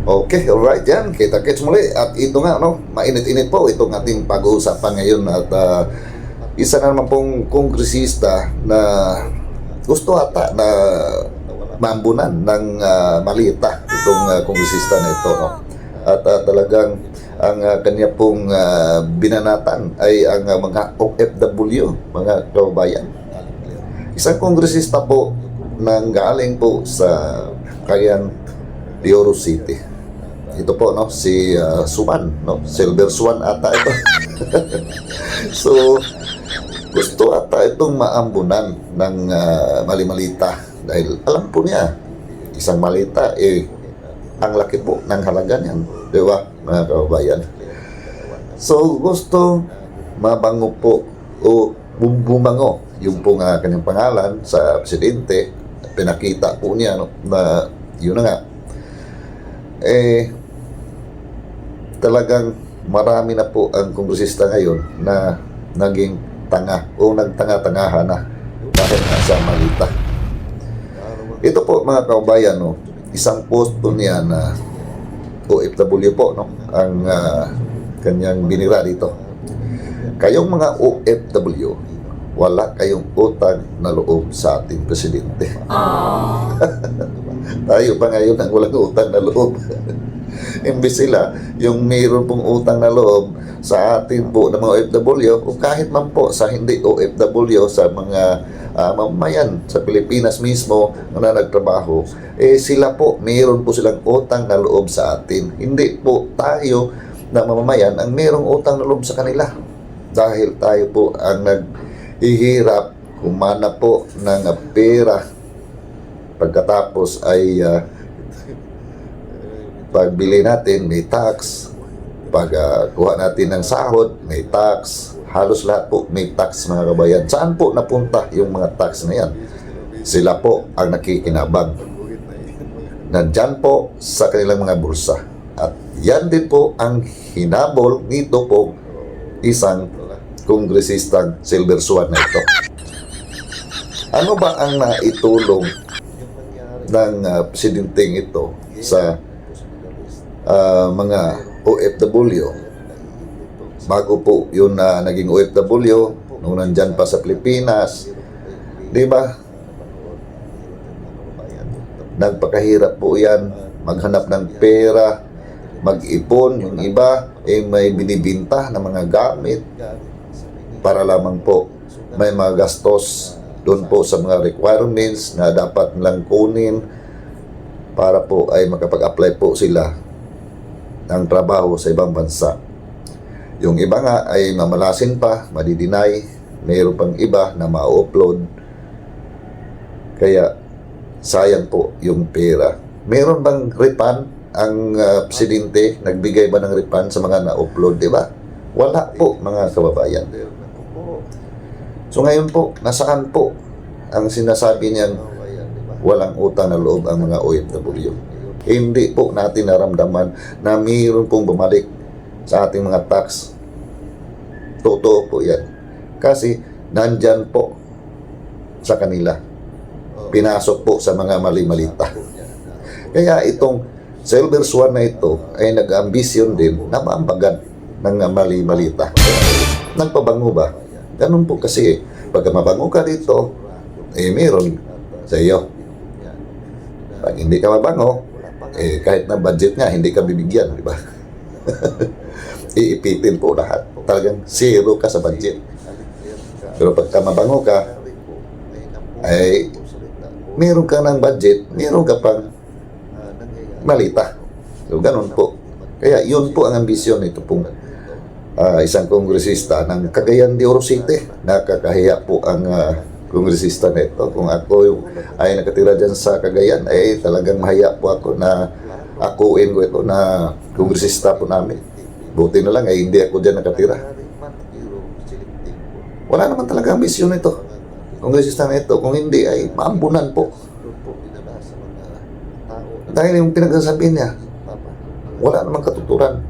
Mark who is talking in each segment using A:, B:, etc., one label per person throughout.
A: Okay, alright yan. Kita-kits muli. At ito nga, no, mainit-init po itong ating pag-uusapan ngayon. At isa na naman pong kongresista na gusto ata na maambunan ng malita itong kongresista na ito. No? At talagang ang kanya pong binanatan ay ang mga OFW, mga kababayan. Isang kongresista po nang galing po sa Cagayan de Oro City. Ito po, no, si Suman, no, Silver Swan ata ito. So, gusto ata itong maambunan ng mali-malita dahil alam po niya, isang malita, ang laki po ng halaga niyan, di ba, mga kababayan? So, gusto mabango po o bumango yung pong kanyang pangalan sa presidente. Pinakita po niya, no, na yun na nga, talagang marami na po ang kongresista ngayon na naging tanga o nagtanga-tangahan na dahil sa malita. Ito po, mga kababayan, no, isang post po niya na OFW po, no, ang kanyang binira dito. Kayong mga OFW, wala kayong utang na loob sa ating presidente. Tayo pa ngayon ang walang utang na loob. Imbis sila, yung mayroon pong utang na loob sa atin po ng mga OFW o kahit man po sa hindi OFW, sa mga mamamayan sa Pilipinas mismo na nagtrabaho, sila po, mayroon po silang utang na loob sa atin. Hindi po tayo na mamamayan ang mayroong utang na loob sa kanila. Dahil tayo po ang naghihirap, kumana po ng pera, pagkatapos ay pagbili natin may tax, pag kuha natin ng sahod may tax, halos lahat po may tax, mga kabayan. Saan po napunta yung mga tax na yan? Sila po ang nakikinabang. Nandyan po sa kanilang mga bulsa. At yan din po ang hinabol nito po isang kongresistang Silver Swan na ito. Ano ba ang naitulong ng presidenteng ito sa mga OFW bago po yun na naging OFW nung nandyan pa sa Pilipinas, di ba? Nagpakahirap po yan maghanap ng pera, mag-ipon. Yung iba may binibinta ng mga gamit para lamang po may mga gastos doon po sa mga requirements na dapat nilang kunin para po ay makapag-apply po sila ng trabaho sa ibang bansa. Yung iba nga ay mamalasin pa, madidinay, mayroon pang iba na ma-upload. Kaya sayang po yung pera. Meron bang refund ang presidente? Nagbigay ba ng refund sa mga na-upload, di ba? Wala po, mga kababayan. So ngayon po, nasaan po ang sinasabi niyan walang utang na loob ang mga OFW? Hindi po natin naramdaman na mayroon pong bumalik sa ating mga tax. Totoo po yan. Kasi nandyan po sa kanila. Pinasok po sa mga mali-malita. Kaya itong Silver Swan na ito ay nag-ambisyon din na maambagan ng mali-malita. Nagpabango ba? Ganun po kasi, pagka mabango ka dito, mayroon sa iyo. Pag hindi ka mabango, kahit na budget nga, hindi ka bibigyan, di ba? Iipitin po lahat. Talagang zero ka sa budget. Pero pagka mabango ka, ay meron ka ng budget, meron ka pang malita. So, ganun po. Kaya yun po ang ambisyon nito pong isang kongresista ng Cagayan de Oro City. Nakakahiya po ang kongresista na ito. Kung ako ay nakatira dyan sa Cagayan, ay talagang mahiya po ako na akuin ko ito na kongresista po namin. Buti na lang ay hindi ako dyan nakatira. Wala naman talaga ambisyon nito. Kongresista na ito, kung hindi ay maambunan po. Dahil yung pinagsasabihin niya, wala namang katuturan.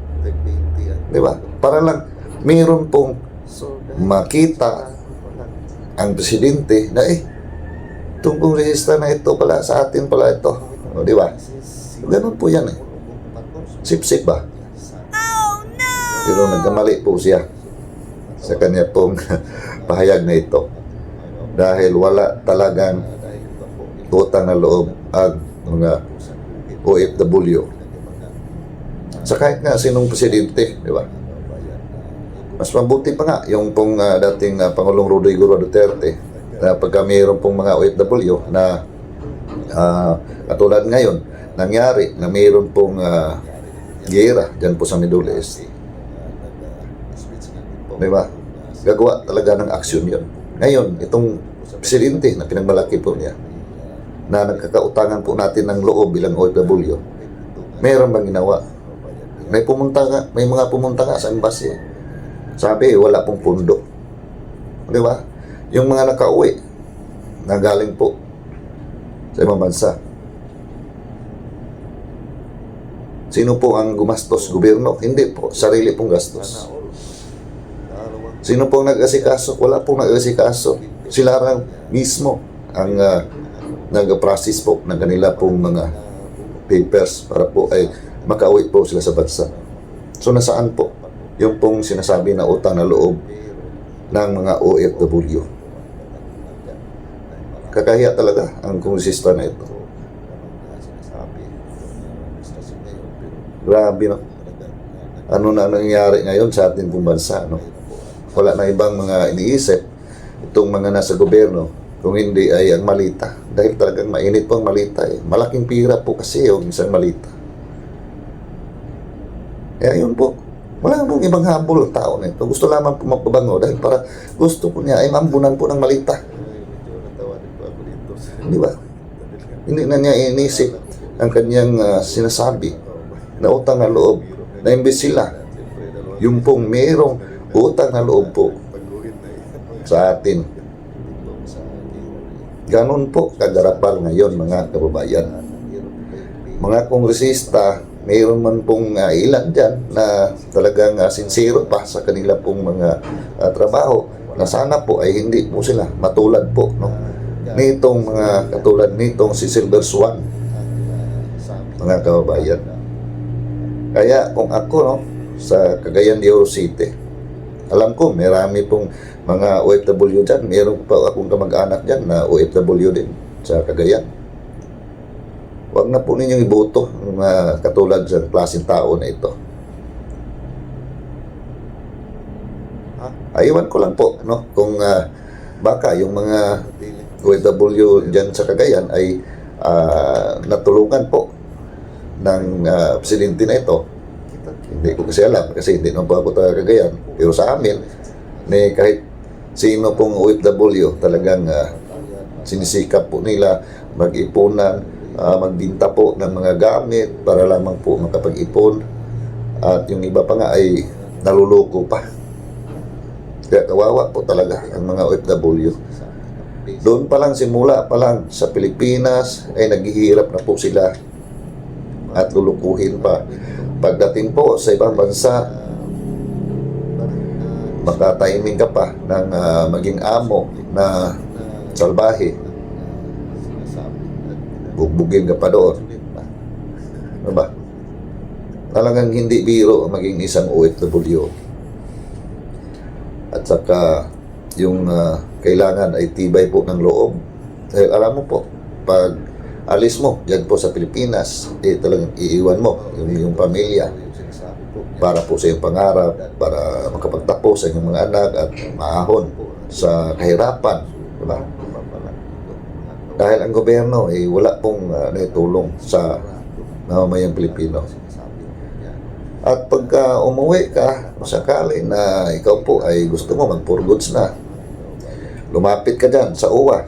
A: Di ba? Para lang mayroon pong makita ang presidente na itong kongresista na ito pala, sa atin pala ito. O, di ba? Ganun po yan . Sip-sip ba? Pero nagkamali po siya sa kanya pong pahayag na ito. Dahil wala talagang utang na loob ang mga OFW. Sa kahit nga sinong presidente, di ba? Mas mabuti pa nga yung pong dating Pangulong Rodrigo Duterte na pagka mayroon pong mga OFW na katulad ngayon, nangyari na mayroon pong gera dyan po sa Middle East. Di ba? Gagawa talaga ng aksyon yun. Ngayon, itong presidente na pinagmalaki po niya, na nagkakautangan po natin ng loob bilang OFW, mayroon bang ginawa? May mga pumunta nga sa embassy. Sabi, wala pong pundo. Di ba? Yung mga nakauwi, na galing po sa ibang bansa. Sino po ang gumastos? Gobyerno? Hindi po. Sarili pong gastos. Sino pong nag-asikaso? Wala pong nag-asikaso. Sila lang mismo ang nag-process po ng kanila pong mga papers para po ay makauwi po sila sa bansa. So nasaan po yung pong sinasabi na utang na loob ng mga OFW? Kakahiya talaga ang kongresista na ito. Grabe, no? Ano na nangyayari ngayon sa ating pong bansa, no? Wala na ibang mga iniisip itong mga nasa gobyerno kung hindi ay ang malita. Dahil talagang mainit po ang malita. Malaking pira po kasi yung isang malita. Kaya yun po. Wala pong ibang habol ang tao na ito. Gusto lamang po magpabango dahil para gusto po niya ay mambunan po ng malita. Di ba? Hindi na niya inisip ang kanyang sinasabi na utang na loob na imbes sila yung pong mayroong utang na loob po sa atin. Ganon po kagarapal ngayon mga kababayan. Mga kongresista, mayroon man pong ilan dyan na talagang sincero pa sa kanila pong mga trabaho na sana po ay hindi po sila matulad po, no? Nitong mga katulad nitong si Silver Swan, mga kababayan. Kaya kung ako, no, sa Cagayan de Oro City, alam ko marami pong mga OFW dyan. Meron pa akong kamag-anak dyan na OFW din sa Cagayan. Huwag na po ninyong iboto ng mga katulad sa klaseng tao na ito. Aywan ko lang po, no, kung baka yung mga OFW dyan sa Cagayan ay natulungan po ng presidente na ito. Hindi ko kasi alam kasi hindi naman po ako taga Cagayan. Pero sa amin, kahit sino pong OFW talagang sinisikap po nila mag-ipunan, magbinta po ng mga gamit para lamang po makapag-ipon, at yung iba pa nga ay naluloko pa. Kaya kawawa po talaga ang mga OFW. Doon pa lang, simula pa lang sa Pilipinas ay naghihirap na po sila at lulukuhin pa. Pagdating po sa ibang bansa, makatiming ka pa ng maging amo na salbahe. Bugbugin ka pa doon. Ano ba? Talagang hindi biro maging isang OFW. At saka yung kailangan ay tibay po ng loob. Dahil alam mo po, pag alis mo dyan po sa Pilipinas, talagang iiwan mo yung pamilya para po sa iyong pangarap, para makapagtapos sa inyong mga anak at maahon sa kahirapan, diba? Dahil ang gobyerno ay wala pong naitulong sa mamamayang Pilipino. At pagka umuwi ka, masakali na ikaw po ay gusto mo mag-for goods na, lumapit ka dyan sa uwa.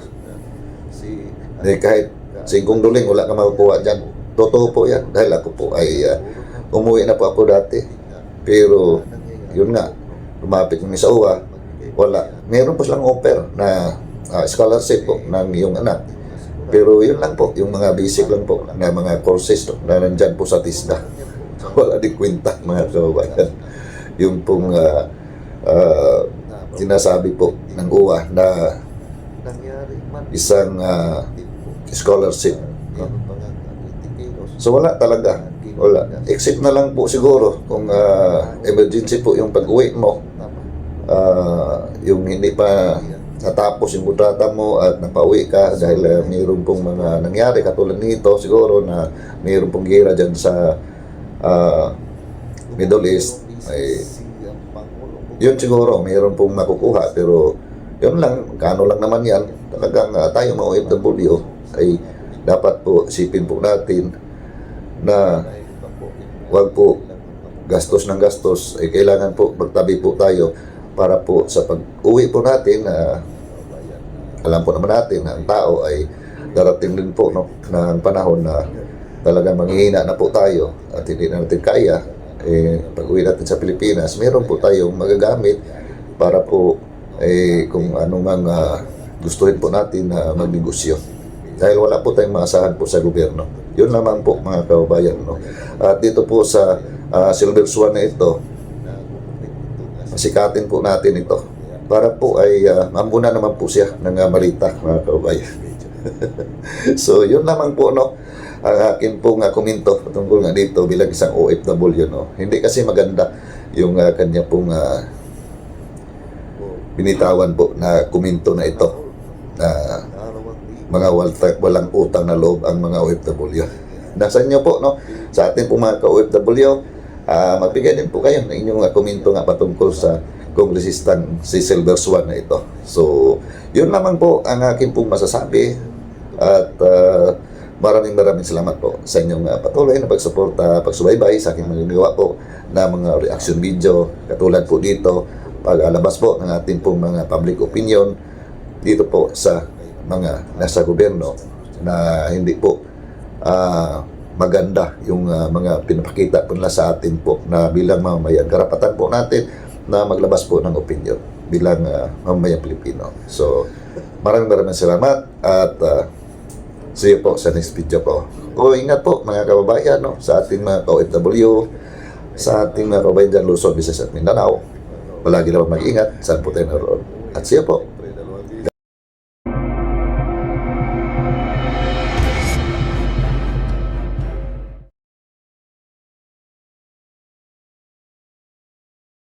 A: Kahit 5 duling, wala ka makukuha dyan. Totoo po yan. Dahil ako po ay umuwi na po ako dati. Pero, yun nga, lumapit kami sa uwa, wala. Meron po silang offer na scholarship po ng iyong anak. Pero yun lang po, yung mga basic lang po na mga courses na nandyan po sa TISDA. Wala din kwenta, mga kababayan. Yung pong sinasabi po ng uwa na isang scholarship. No? So wala talaga. Wala. Except na lang po siguro kung emergency po yung pag-uwi mo. Yung hindi pa natapos yung kontrata mo at napauwi ka dahil mayroon pong mga nangyari katulad nito siguro na mayroon pong gera dyan sa Middle East. Ay, yun siguro mayroon pong makukuha, pero yun lang, kano lang naman yan. Talagang tayo mga OFW ay dapat po isipin po natin na wag po gastos ng gastos, ay kailangan po magtabi po tayo para po sa pag-uwi po natin, alam po naman natin na ang tao ay darating din po ng panahon na talagang manghihina na po tayo at hindi na natin kaya. Pag-uwi natin sa Pilipinas, meron po tayong magagamit para po kung ano mang gustuhin po natin na magnegosyo. Dahil wala po tayong maasahan po sa gobyerno. Yun lamang po mga kababayan. At dito po sa Silver Swan na ito, masikatin po natin ito para po ay mamuna naman po siya ng malita mga kababayan. So yun lamang po ang akin pong komento tungkol nga dito bilang isang OFW. Hindi kasi maganda yung kanya pong binitawan po na komento na ito na mga walang utang na loob ang mga OFW. Nasa inyo po, sa atin po mga ka-OFW, magbigay din po kayo ng inyong komento nga patungkol sa kongresistang si Silver Swan na ito. So, yun lamang po ang akin pong masasabi at maraming salamat po sa inyong patuloy na pagsuporta, pagsubaybay sa aking magagawa po na mga reaction video katulad po dito, pag-alabas po ng ating pong mga public opinion dito po sa mga nasa gobyerno na hindi po maganda yung mga pinapakita po nila sa atin po na bilang mamamayan. Karapatan po natin na maglabas po ng opinion bilang mamamayang Pilipino. So, maraming salamat at see you po sa next video po. Ingat po mga kababayan sa ating mga OFW, sa ating mga kababayan dyan Luzon, Visayas at Mindanao. Palagi naman mag-ingat. Saan po tayo naroon. At see you po.